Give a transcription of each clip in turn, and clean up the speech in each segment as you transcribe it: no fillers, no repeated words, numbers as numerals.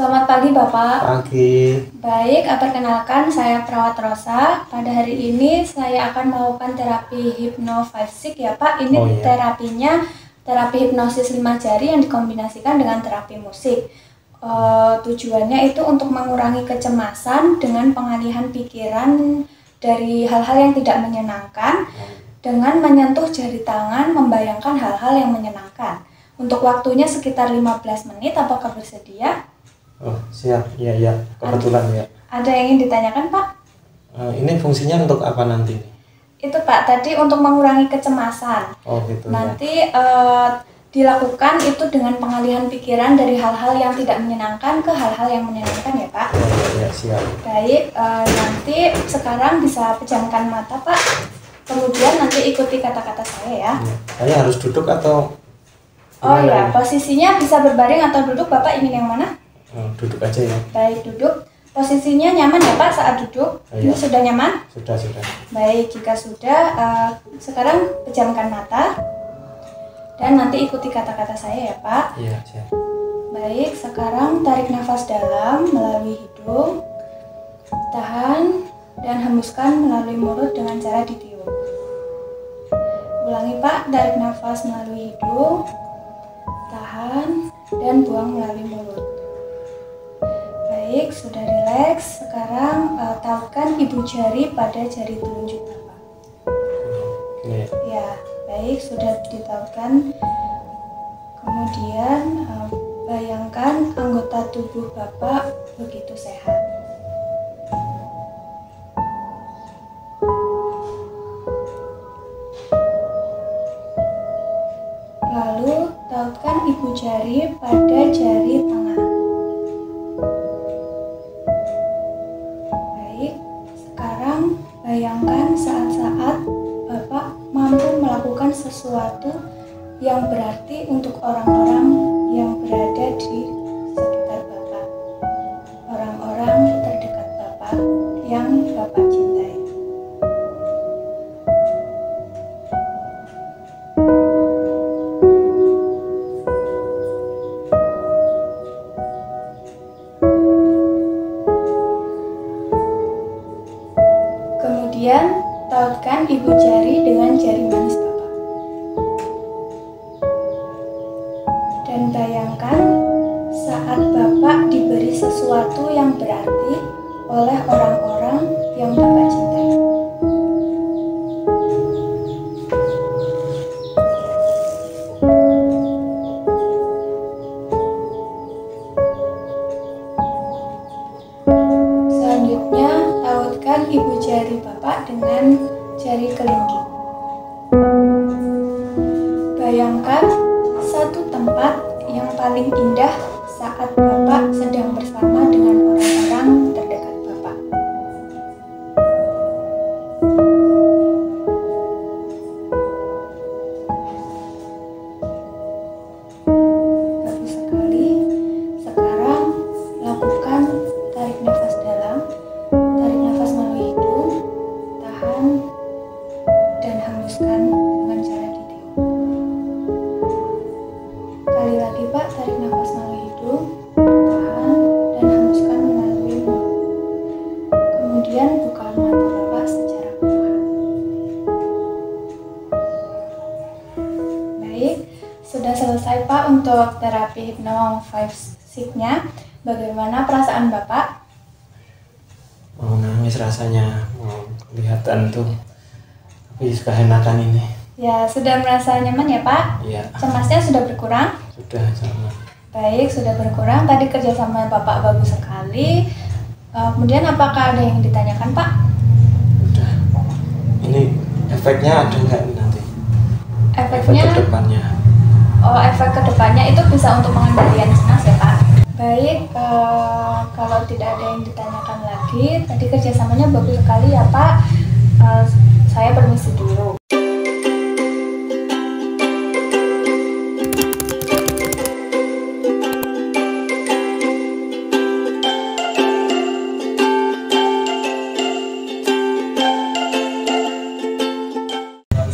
Selamat pagi Bapak. Pagi. Baik, perkenalkan saya Perawat Rosa. Pada hari ini saya akan melakukan terapi Hypno 5-6 ya Pak. Ini terapinya terapi hipnosis 5 jari yang dikombinasikan dengan terapi musik. Tujuannya itu untuk mengurangi kecemasan dengan pengalihan pikiran dari hal-hal yang tidak menyenangkan dengan menyentuh jari tangan, membayangkan hal-hal yang menyenangkan. Untuk waktunya sekitar 15 menit, apakah bersedia? Oh siap, iya kebetulan ya. Ada yang ingin ditanyakan Pak? Ini fungsinya untuk apa nanti? Itu Pak, tadi untuk mengurangi kecemasan. Oh gitu. Nanti dilakukan itu dengan pengalihan pikiran dari hal-hal yang tidak menyenangkan ke hal-hal yang menyenangkan ya Pak. Iya siap. Baik, nanti sekarang bisa pejamkan mata Pak. Kemudian nanti ikuti kata-kata saya ya. Saya harus duduk atau? Oh ya, posisinya bisa berbaring atau duduk. Bapak ingin yang mana? Duduk aja ya. Baik, duduk. Posisinya nyaman ya Pak saat duduk? Ini sudah nyaman? Sudah. Baik, jika sudah, sekarang pejamkan mata. Dan nanti ikuti kata-kata saya ya Pak. Iya, siap. Baik, sekarang tarik nafas dalam melalui hidung. Tahan dan hembuskan melalui mulut dengan cara ditiup. Ulangi Pak, tarik nafas melalui hidung. Tahan dan buang melalui mulut. Baik, sudah rileks. Sekarang tautkan ibu jari pada jari telunjuk Bapak. Ya, baik, sudah ditautkan. Kemudian bayangkan anggota tubuh Bapak begitu sehat. Lalu tautkan ibu jari pada jari tengah. Baik, sekarang bayangkan saat-saat Bapak mampu melakukan sesuatu yang berarti untuk orang-orang yang berada di sekitar Bapak. Orang-orang terdekat Bapak yang Bapak cintai. Kemudian, tautkan ibu jari dengan jari manis Bapak. Dan bayangkan saat Bapak diberi sesuatu yang berarti oleh orang-orang yang Bapak cintai. Selanjutnya, tautkan ibu jari Bapak dengan jari kelingking. Bayangkan satu tempat yang paling indah saat Bapak sedang bersama dengan orang-orang terdekat Bapak. Bagus sekali. Sekarang lakukan tarik nafas dalam, tarik nafas melalui hidung, tahan, dan hembuskan dengan cara ditiup. Kali lagi Pak, tarik nafas melalui hidung, tahan, dan hembuskan melalui mulut. Kemudian buka mata Bapak secara perlahan. Baik, sudah selesai Pak untuk terapi Hypno 5-6-nya. Bagaimana perasaan Bapak? Mau nangis rasanya, mau kelihatan tuh. Tapi sudah enakan ini. Ya, sudah merasa nyaman ya Pak? Iya. Cemasnya sudah berkurang? Sudah sama. Baik, sudah berkurang. Tadi kerjasama Bapak bagus sekali. Kemudian apakah ada yang ditanyakan Pak? Udah. Ini efeknya ada nggak nanti? Efeknya? Efek kedepannya. Oh, efek kedepannya itu bisa untuk pengendalian cemas ya Pak? Baik, kalau tidak ada yang ditanyakan lagi, tadi kerjasamanya bagus sekali ya Pak. Saya permisi dulu.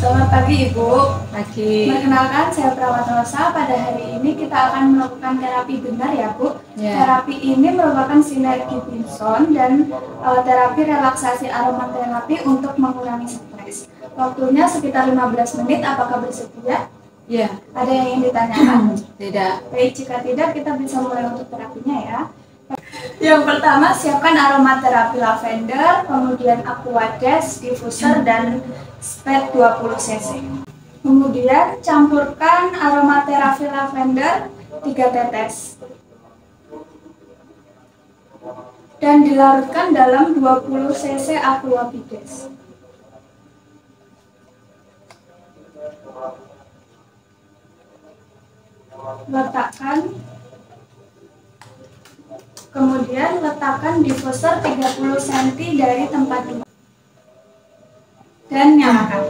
Selamat pagi pagi Ibu. Pagi. Perkenalkan, saya Perawat Rosa. Pada hari ini kita akan melakukan terapi benar ya Bu. Terapi ini merupakan sinergi Pinson dan terapi relaksasi aromaterapi untuk mengurangi stres. Waktunya sekitar 15 menit, apakah bersedia? Ya. Ada yang ingin ditanyakan? Tidak. Baik, jika tidak kita bisa mulai untuk terapinya ya. Yang pertama, siapkan aromaterapi lavender, kemudian aquades, diffuser, dan spet 20 cc. Kemudian campurkan aromaterapi lavender 3 tetes. Dan dilarutkan dalam 20 cc aquabides. Kemudian letakkan diffuser 30 cm dari tempat duduk dan nyalakan.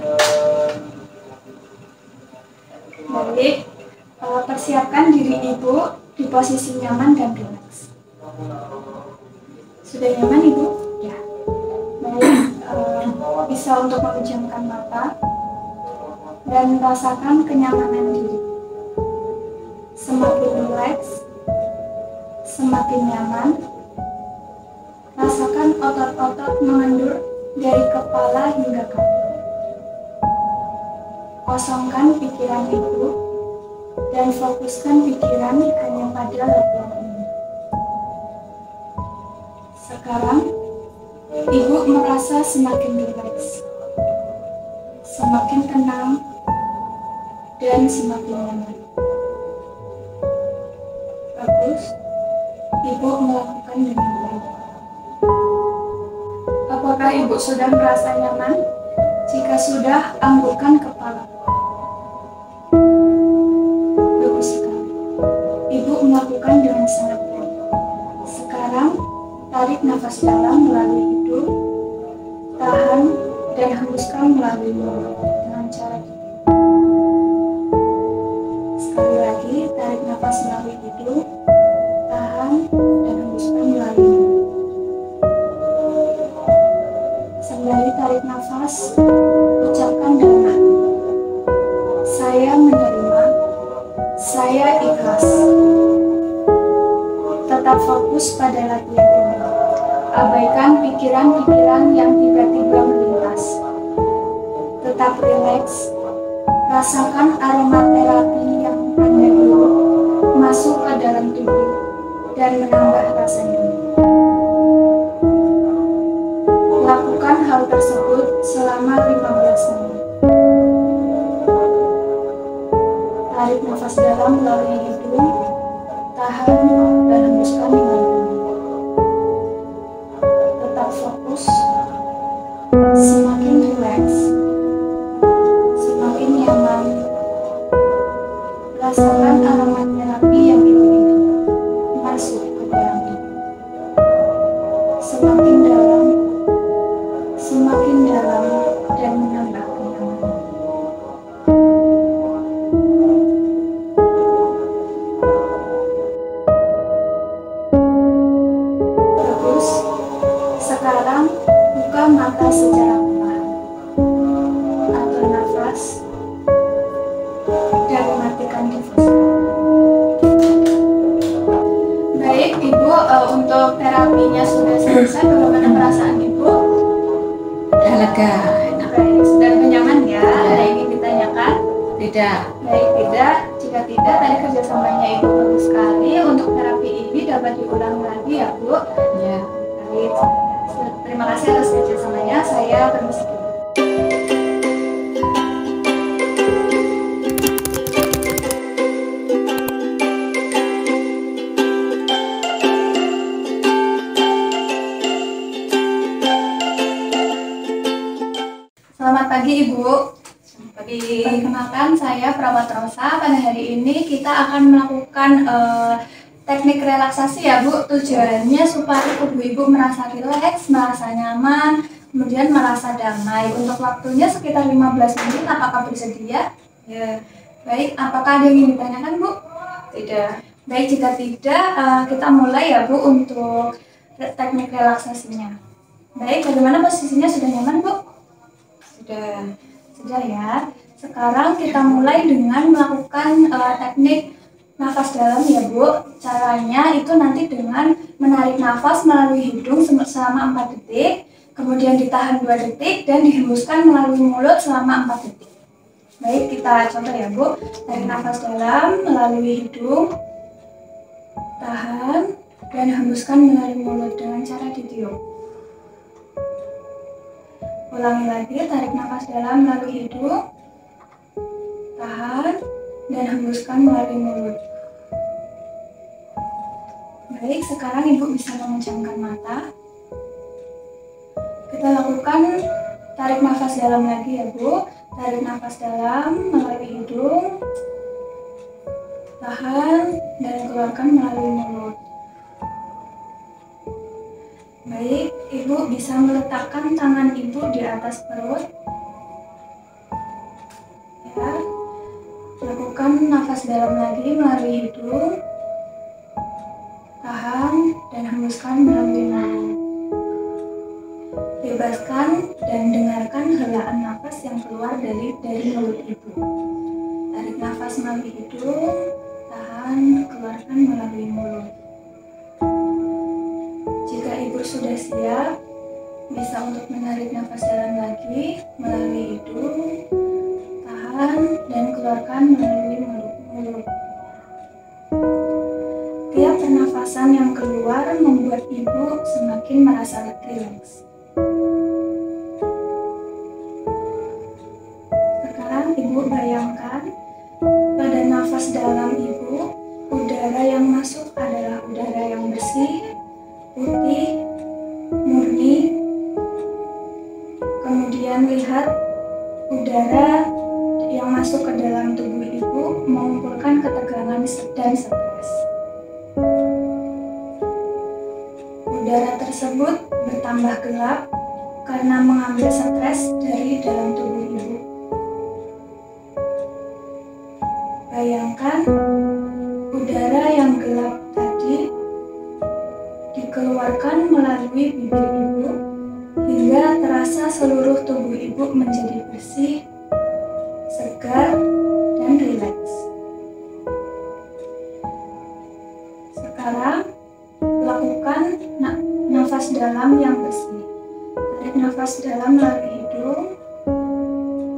Baik, persiapkan diri Ibu di posisi nyaman dan rileks. Sudah nyaman Ibu? Ya. Baik, bisa untuk memejamkan mata dan rasakan kenyamanan diri. Semakin rileks, semakin nyaman, rasakan otot-otot mengendur dari kepala hingga kaki. Kosongkan pikiran Ibu dan fokuskan pikiran hanya pada latihan ini. Sekarang, Ibu merasa semakin rileks, semakin tenang, dan semakin nyaman. Bagus. Ibu melakukan dengan baik. Apakah Ibu sudah merasa nyaman? Jika sudah, anggukkan kepala. Bagus sekali. Ibu melakukan dengan sangat baik. Sekarang, tarik nafas dalam melalui hidung, tahan, dan hembuskan melalui mulut dengan cara gigit. Sekali lagi, tarik nafas melalui hidung, tahan, dan hembuskan melalui mulut. Sembari tarik nafas, ucapkan dalam hati, saya menerima, saya ikhlas. Tetap fokus pada latihan ini. Abaikan pikiran-pikiran yang tiba-tiba melintas. Tetap rileks, rasakan aromaterapi yang Anda hirup masuk ke dalam tubuh dan menambah rasa nyaman. Lakukan hal tersebut selama 15 menit. Tarik nafas dalam melalui hidung, tahan, dan hembuskan melalui mulut. Tetap fokus, semakin rileks, semakin nyaman. Rasakan aromaterapi yang Ibu hidup masuk ke dalam tubuh. Semakin dalam, dan menambah kenyamanan. Bagus. Sekarang buka mata secara perlahan. Atur nafas dan matikan diffuser. Baik Ibu, untuk terapinya sudah selesai. Bagaimana perasaan Ibu? Udah lega, enak. Baik, sudah nyaman ya? Ada yang ingin ditanyakan? Tidak. Baik, tidak. Jika tidak, tadi kerjasamanya Ibu bagus sekali. Untuk terapi ini dapat diulang lagi ya Bu? Ya. Baik, terima kasih atas kerjasamanya. Saya permisi dulu. Selamat pagi Ibu. Pagi. Perkenalkan, saya Perawat Rosa. Pada hari ini kita akan melakukan teknik relaksasi ya Bu. Tujuannya supaya tubuh Ibu merasa rileks, merasa nyaman, kemudian merasa damai. Untuk waktunya sekitar 15 menit. Apakah bersedia? Ya. Baik, apakah ada yang ingin ditanyakan Bu? Tidak. Baik, jika tidak, kita mulai ya Bu untuk teknik relaksasinya. Baik, bagaimana posisinya? Sudah nyaman Bu? Sudah. Sudah ya. Sekarang kita mulai dengan melakukan teknik nafas dalam ya Bu. Caranya itu nanti dengan menarik nafas melalui hidung selama 4 detik, kemudian ditahan 2 detik dan dihembuskan melalui mulut selama 4 detik. Baik, kita coba ya Bu. Tarik nafas dalam melalui hidung, tahan, dan hembuskan melalui mulut dengan cara ditiup. Ulangi lagi, tarik nafas dalam melalui hidung, tahan, dan hembuskan melalui mulut. Baik, sekarang Ibu bisa memejamkan mata. Kita lakukan tarik nafas dalam lagi ya Bu. Tarik nafas dalam melalui hidung, tahan, dan keluarkan melalui mulut. Baik, Ibu bisa meletakkan tangan Ibu di atas perut. Ya, lakukan nafas dalam lagi melalui hidung, tahan, dan hembuskan melalui mulut. Bebaskan dan dengarkan helaan nafas yang keluar dari mulut Ibu. Tarik nafas melalui hidung, tahan, keluarkan melalui mulut. Jika Ibu sudah siap, bisa untuk menarik nafas dalam lagi melalui hidung, tahan, dan keluarkan melalui mulut. Tiap pernafasan yang keluar membuat Ibu semakin merasa rileks. Sekarang Ibu bayangkan pada nafas dalam Ibu, udara yang masuk adalah udara yang bersih, putih, murni. Kemudian lihat udara yang masuk ke dalam tubuh Ibu mengumpulkan ketegangan dan stres. Udara tersebut bertambah gelap karena mengambil stres dari dalam tubuh Ibu. Bayangkan udara yang gelap tadi dikeluarkan melalui bibir Ibu hingga terasa seluruh tubuh Ibu menjadi bersih, segar, dan rileks. Sekarang lakukan nafas dalam yang bersih. Tarik nafas dalam melalui hidung,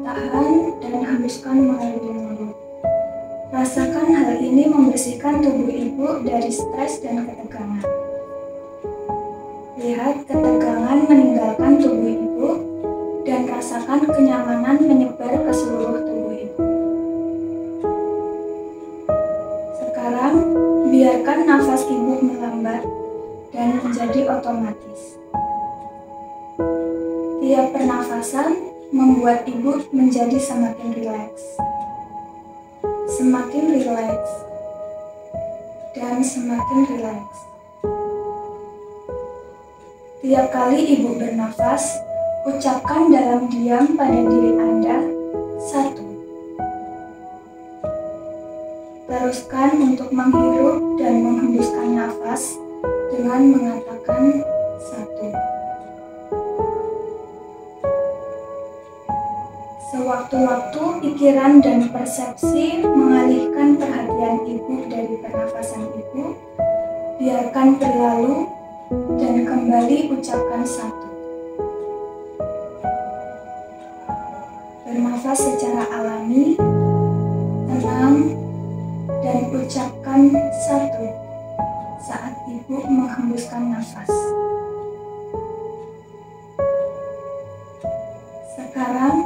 tahan, dan hembuskan melalui mulut. Rasakan hal ini membersihkan tubuh Ibu dari stres dan ketegangan. Lihat ketegangan meninggalkan tubuh Ibu dan rasakan kenyamanan menyebar ke seluruh tubuh Ibu. Sekarang, biarkan nafas Ibu melambat dan menjadi otomatis. Tiap pernafasan membuat Ibu menjadi semakin rileks. Semakin rileks dan semakin rileks. Tiap kali Ibu bernafas, ucapkan dalam diam pada diri Anda, 1. Teruskan untuk menghirup dan menghembuskan nafas dengan mengatakan 1. Sewaktu-waktu pikiran dan persepsi mengalihkan perhatian Ibu dari pernafasan Ibu, biarkan berlalu dan kembali ucapkan 1. Bernafas secara alami, tenang, dan ucapkan 1 saat Ibu menghembuskan nafas. Sekarang,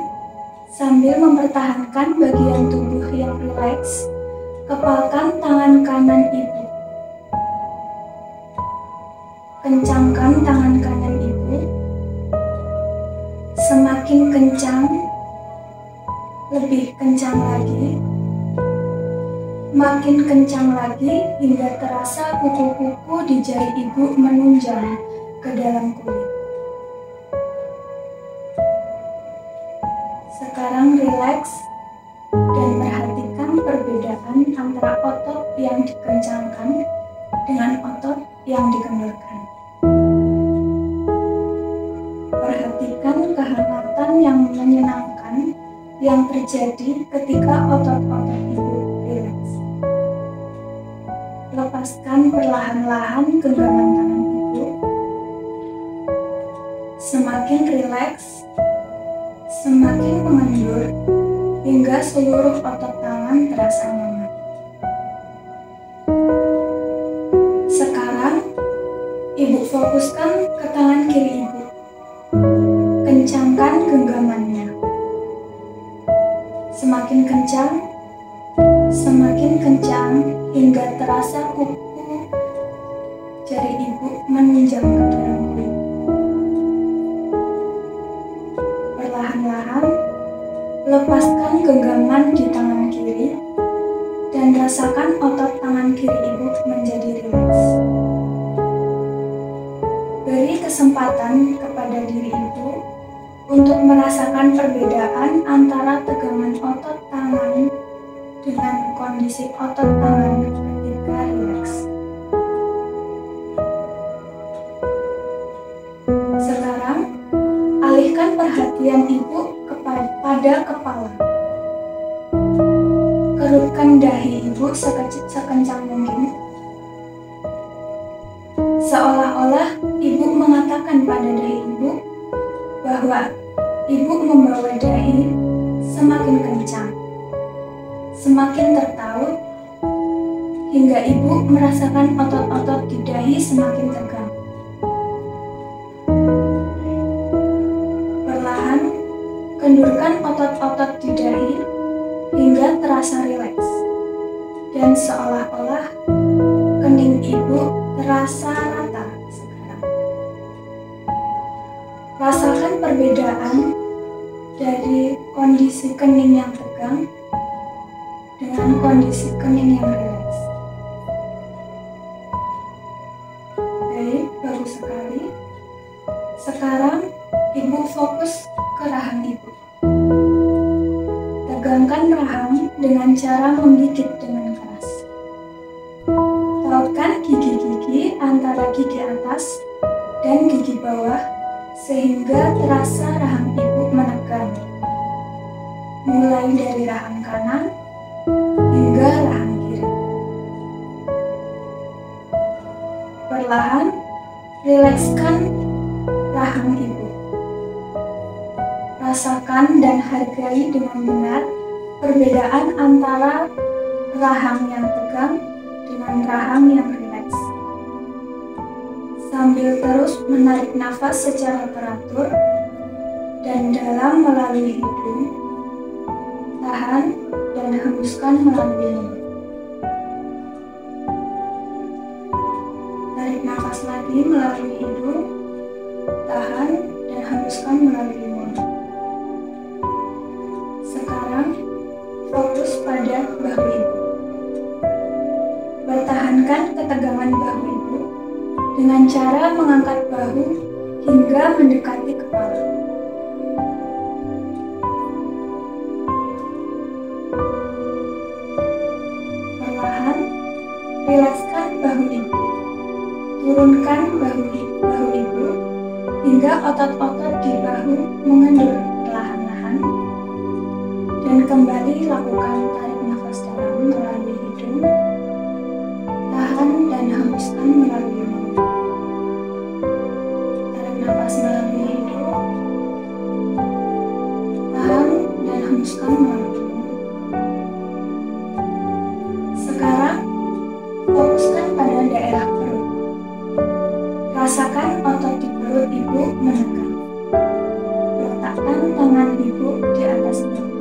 sambil mempertahankan bagian tubuh yang rileks, kepalkan tangan kanan Ibu. Kencangkan tangan kanan Ibu. Semakin kencang, lebih kencang lagi, makin kencang lagi hingga terasa kuku-kuku di jari Ibu menunjang ke dalam kulit. Sekarang rileks dan perhatikan perbedaan antara otot yang dikencangkan dengan otot yang dikendorkan. Perhatikan kehangatan yang menyenangkan yang terjadi ketika otot-otot ibu rileks. Lepaskan perlahan-lahan genggaman tangan ibu. Semakin rileks, semakin mengendur, hingga seluruh otot tangan terasa nyaman. Sekarang, ibu fokuskan ke tangan kiri ibu. Kencangkan genggamannya. Semakin kencang, hingga terasa kuku jari ibu menunjang ke dalam kulit. Perlahan-lahan, lepaskan genggaman di tangan kiri dan rasakan otot tangan kiri ibu menjadi rileks. Beri kesempatan kepada diri ibu untuk merasakan perbedaan antara tegangan otot tangan dengan kondisi otot tangan ketika rileks. Sekarang, alihkan perhatian ibu pada kepala. Kerutkan dahi ibu sekencang mungkin. Seolah-olah ibu mengatakan pada dahi ibu bahwa ibu membawa dahi semakin kencang, semakin tertaut, hingga ibu merasakan otot-otot di dahi semakin tegang. Perlahan, kendurkan otot-otot di dahi hingga terasa rileks, dan seolah-olah kening ibu terasa rata sekarang. Rasakan perbedaan dari kondisi kening yang tegang dengan kondisi kening yang rileks. Baik, bagus sekali. Sekarang ibu fokus ke rahang ibu. Tegangkan rahang dengan cara menggigit dengan keras. Tautkan gigi-gigi antara gigi atas dan gigi bawah sehingga terasa rahang ibu menegang. Mulai dari rahang kanan hingga rahang kiri. Perlahan, rilekskan rahang ibu. Rasakan dan hargai dengan benar perbedaan antara rahang yang tegang dengan rahang yang rileks. Sambil terus menarik nafas secara teratur dan dalam melalui hidung, tahan dan hembuskan melalui mulut. Tarik nafas lagi melalui hidung, tahan dan hembuskan melalui mulut. Sekarang, fokus pada bahu ibu. Pertahankan ketegangan bahu ibu dengan cara mengangkat bahu hingga mendekati kepala. Perlahan, rilekskan bahu ibu. Turunkan bahu ibu hingga otot-otot di bahu mengendur perlahan-lahan. Dan kembali lakukan tarik nafas dalam melalui hidung, tahan dan hembuskan melalui mulut. Tarik nafas melalui hidung, tahan dan hembuskan melalui mulut. Sekarang, fokuskan pada daerah perut. Rasakan otot di perut ibu menekan. Letakkan tangan ibu di atas perut.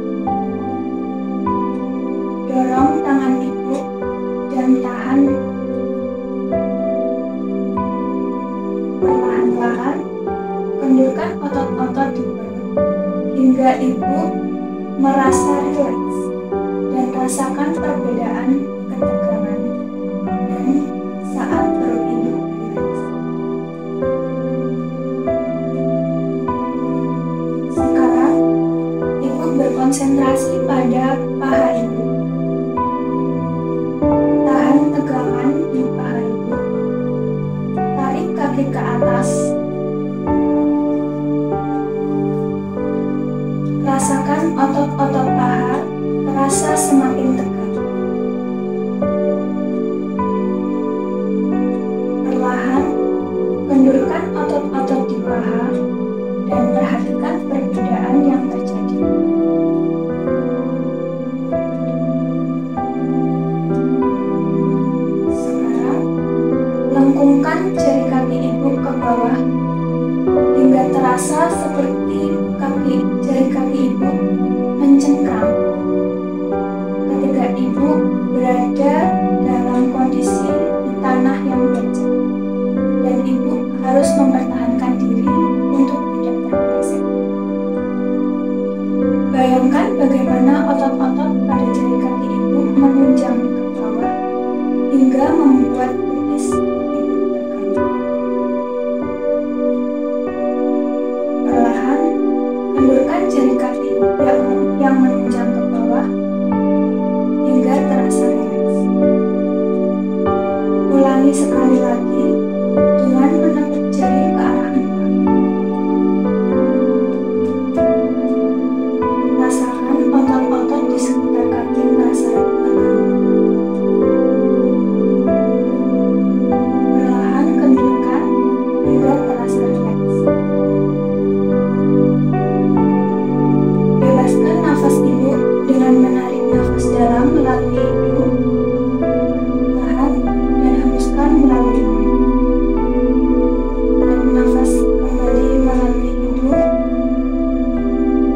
Dorong tangan ibu dan tahan. Perlahan-lahan, kendurkan otot-otot di perut hingga ibu merasa rileks dan rasakan perbedaan ketegangan dan saat perut ibu rileks. Sekarang, ibu berkonsentrasi pada paha ibu. Tahan tegangan di paha ibu. Tarik kaki ke atas. Rasakan otot-otot paha terasa semakin tegang. Perlahan, kendurkan otot-otot di paha dan perhatikan perbedaan yang terjadi. Sekarang, lengkungkan jari kaki ibu ke bawah hingga terasa seperti jari kaki ibu mencengkram ketika ibu berada dalam kondisi di tanah yang becek dan ibu harus mempertahankan diri untuk tidak terpeleset. Bayangkan bagaimana otot-otot pada jari kaki ibu menunjang ke bawah hingga membuat betis ibu tegang. Perlahan, kendurkan jari kaki yang menunjang ke bawah hingga terasa rileks. Ulangi sekali lagi dengan menepuk jari ke arah muka. Rasakan otot-otot di sekitar kaki terasa tegang. Perlahan kendurkan hingga terasa rileks. Bebaskan nafas ibu dengan menarik nafas dalam melalui hidung, tahan dan hembuskan melalui mulut. Tarik nafas kembali melalui hidung,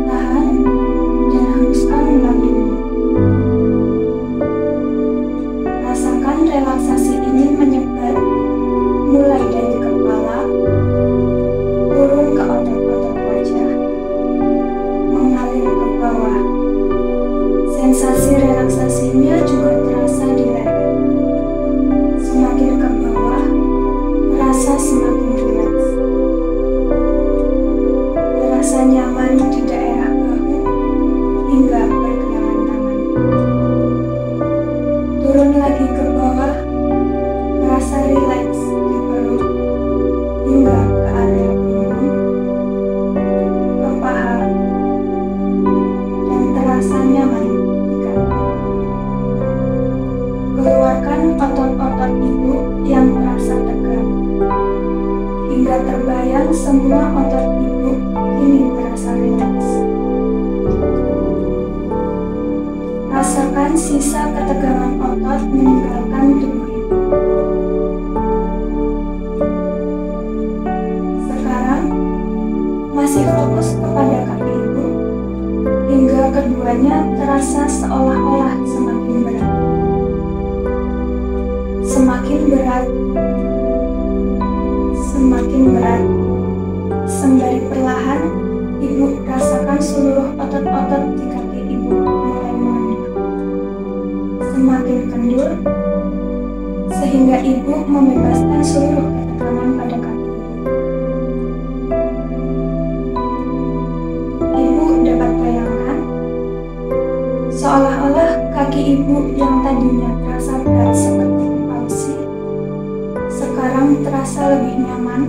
tahan dan hembuskan melalui mulut. Rasakan relaksasi ini menyebar mulai dari kepala, turun ke otot-otot wajah, mengalir ke bawah. Sensasi relaksasinya juga terasa di leher. Semakin ke bawah, terasa semakin rileks. Terasa nyaman di daerah bahu hingga pergelangan tangan. Turun lagi ke bawah, terasa rileks di perut hingga ke area punggung, ke paha, dan terasa nyaman di kaki. Keluarkan otot-otot ibu yang terasa tegang hingga terbayang semua otot ibu kini terasa rileks. Rasakan sisa ketegangan otot meninggalkan tubuh ibu. Sekarang masih fokus kepada kaki ibu hingga keduanya terasa seolah-olah semakin berat. Semakin berat, semakin berat. Sembari perlahan, ibu rasakan seluruh otot-otot di kaki ibu mulai mengendur. Semakin kendur, sehingga ibu membebaskan seluruh ketegangan pada kaki ibu. Ibu dapat bayangkan, seolah-olah kaki ibu yang tadinya terasa berat seperti palsi, sekarang terasa lebih nyaman,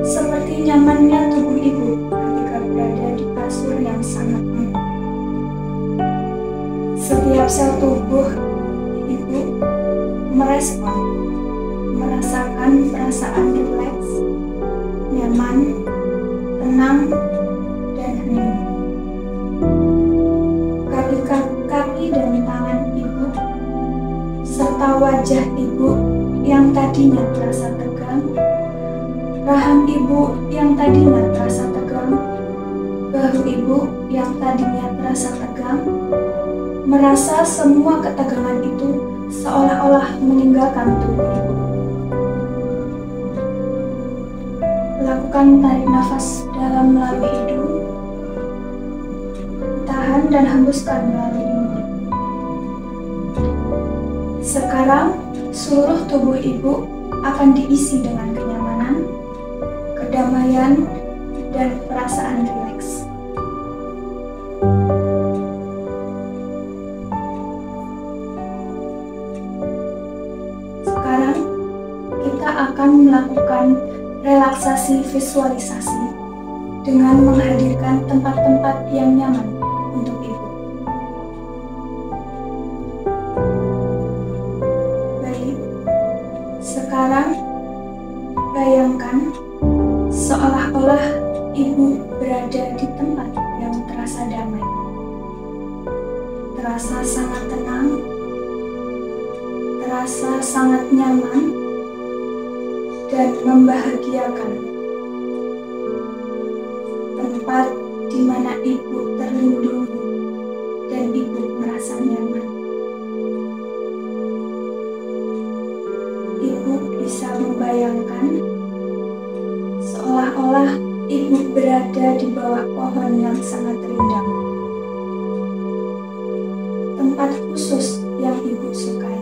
seperti nyamannya tubuh ibu ketika berada di kasur yang sangat empuk. Setiap sel tubuh ibu merespon, merasakan perasaan rileks, nyaman, tenang, dan hening. Kaki dan tangan ibu serta wajah ibu yang tadinya terasa tegang, rahang ibu yang tadinya terasa tegang, bahu ibu yang tadinya terasa tegang, merasa semua ketegangan itu seolah-olah meninggalkan tubuh ibu. Lakukan tarik nafas dalam melalui hidung, tahan dan hembuskan melalui mulut. Sekarang, seluruh tubuh ibu akan diisi dengan kenyamanan, kedamaian, dan perasaan rileks. Sekarang, kita akan melakukan relaksasi visualisasi dengan menghadirkan tempat-tempat yang nyaman sangat nyaman dan membahagiakan. Tempat di mana ibu terlindungi dan ibu merasa nyaman. Ibu bisa membayangkan seolah-olah ibu berada di bawah pohon yang sangat rindang. Tempat khusus yang ibu sukai.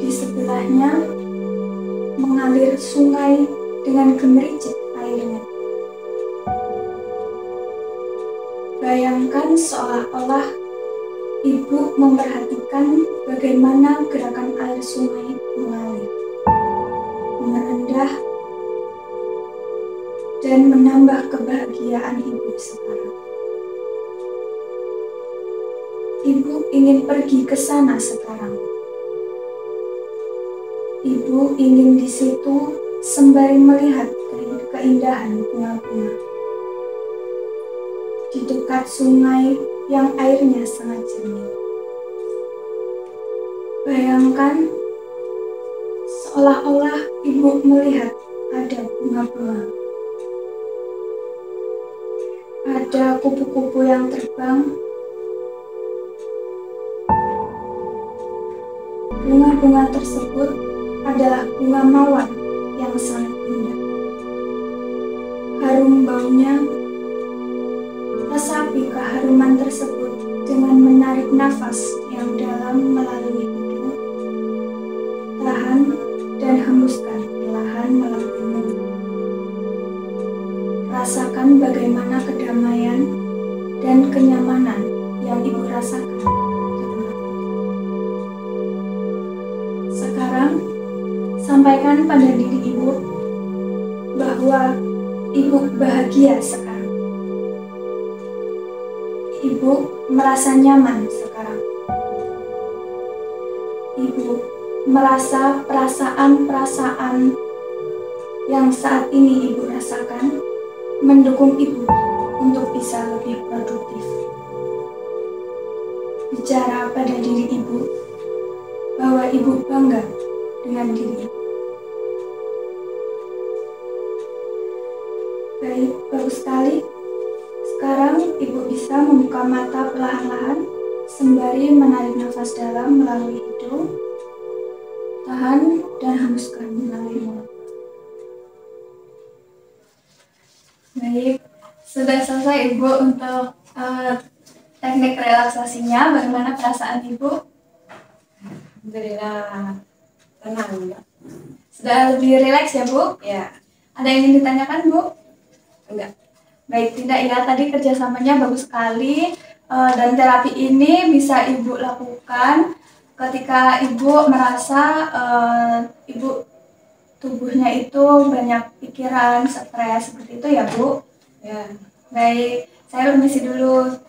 Di sebelahnya mengalir sungai dengan gemericik airnya. Bayangkan seolah-olah ibu memperhatikan bagaimana gerakan air sungai mengalir, merendah, dan menambah kebahagiaan ibu sekarang. Ibu ingin pergi ke sana sekarang. Ibu ingin di situ sembari melihat keindahan bunga-bunga di dekat sungai yang airnya sangat jernih. Bayangkan seolah-olah ibu melihat ada bunga-bunga, ada kupu-kupu yang terbang. Bunga-bunga tersebut adalah bunga mawar yang sangat indah. Harum baunya, resapi keharuman tersebut dengan menarik nafas yang dalam melalui hidung, tahan dan hembuskan perlahan melalui mulut. Rasakan bagaimana kedamaian dan kenyamanan yang ibu rasakan di tempat itu. Sekarang, sampaikan pada diri ibu bahwa ibu bahagia sekarang. Ibu merasa nyaman sekarang. Ibu merasa perasaan-perasaan yang saat ini ibu rasakan mendukung ibu untuk bisa lebih produktif. Bicara pada diri ibu bahwa ibu bangga dengan diri. Baik, bagus sekali. Sekarang ibu bisa membuka mata perlahan-lahan sembari menarik nafas dalam melalui hidung, tahan dan hembuskan melalui mulut. Baik, sudah selesai ibu untuk teknik relaksasinya. Bagaimana perasaan ibu? Alhamdulillah tenang, Mbak. Sudah lebih rileks ya Bu? Ya, Ada yang ingin ditanyakan Bu? enggak. Baik, tidak ya, tadi kerjasamanya bagus sekali. Dan terapi ini bisa ibu lakukan ketika ibu merasa ibu tubuhnya itu banyak pikiran, stres, seperti itu ya Bu? Ya. Baik, saya permisi dulu.